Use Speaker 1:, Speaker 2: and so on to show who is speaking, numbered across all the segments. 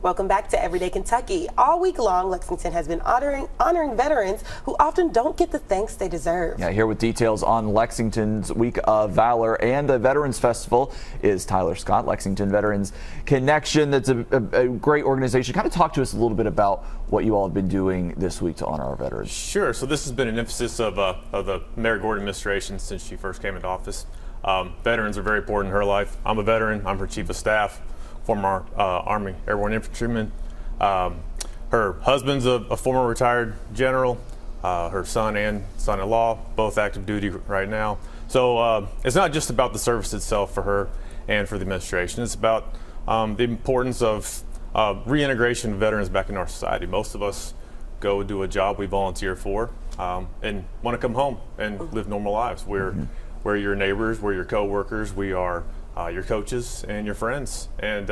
Speaker 1: Welcome back to Everyday Kentucky. All week long, Lexington has been honoring veterans who often don't get the thanks they deserve.
Speaker 2: Yeah, here with details on Lexington's Week of Valor and the Veterans Festival is Tyler Scott, Lexington Veterans Connection. That's a great organization. Kind of talk to us a little bit about what you all have been doing this week to honor our veterans.
Speaker 3: Sure. So this has been an emphasis of the Mayor Gordon administration since she first came into office. Veterans are very important in her life. I'm a veteran. I'm her chief of staff, former Army Airborne Infantryman. Her husband's a former retired general. Her son and son-in-law, both active duty right now. So it's not just about the service itself for her and for the administration. It's about the importance of reintegration of veterans back into our society. Most of us go do a job we volunteer for and want to come home and live normal lives. We're your neighbors, we're your co-workers, we are your coaches and your friends. And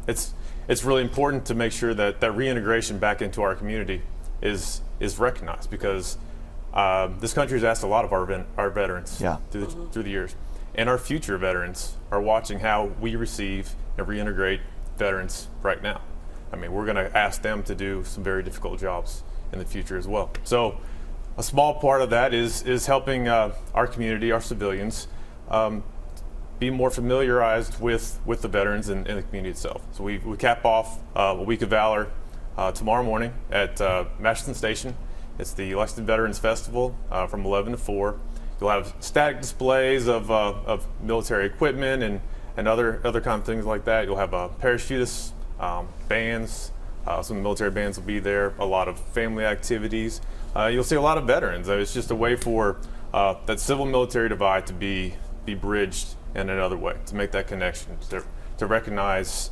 Speaker 3: it's really important to make sure that that reintegration back into our community is recognized, because this country has asked a lot of our veterans through the years. And our future veterans are watching how we receive and reintegrate veterans right now. I mean, we're going to ask them to do some very difficult jobs in the future as well. So a small part of that is helping our community, our civilians, be more familiarized with the veterans and the community itself. So we cap off a Week of Valor tomorrow morning at Lexington Station. It's the Lexington Veterans Festival from 11 to 4. You'll have static displays of military equipment and other kind of things like that. You'll have parachutists, bands, some military bands will be there, a lot of family activities. You'll see a lot of veterans. It's just a way for that civil-military divide to be bridged in another way, to make that connection, to recognize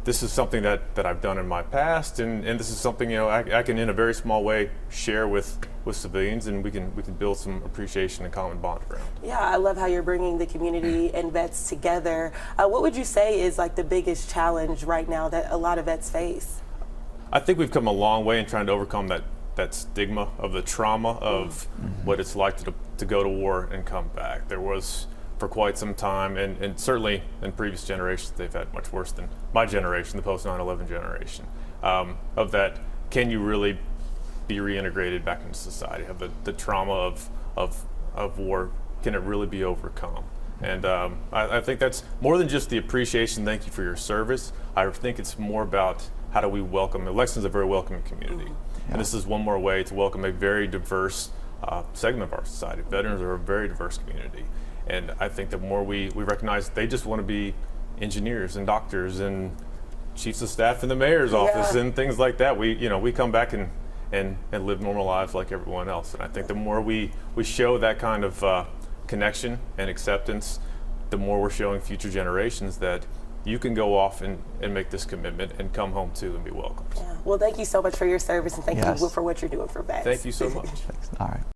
Speaker 3: this is something that I've done in my past, and this is something I can in a very small way share with civilians, and we can build some appreciation and common bond around.
Speaker 1: Yeah, I love how you're bringing the community and vets together. What would you say is like the biggest challenge right now that a lot of vets face?
Speaker 3: I think we've come a long way in trying to overcome that stigma of the trauma of what it's like to go to war and come back. There was, for quite some time, and certainly in previous generations, they've had much worse than my generation, the post 9/11 generation, of that, can you really be reintegrated back into society? Have the trauma of war, can it really be overcome? And I think that's more than just the appreciation, thank you for your service. I think it's more about how do we welcome. Lexington's a very welcoming community. And this is one more way to welcome a very diverse segment of our society. Veterans are a very diverse community. And I think the more we recognize they just want to be engineers and doctors and chiefs of staff in the mayor's office and things like that. We come back and live normal lives like everyone else. And I think the more we show that kind of connection and acceptance, the more we're showing future generations that you can go off and make this commitment and come home too and be welcomed.
Speaker 1: Yeah. Well, thank you so much for your service, and thank you for what you're doing for vets.
Speaker 3: Thank you so much.
Speaker 2: All right.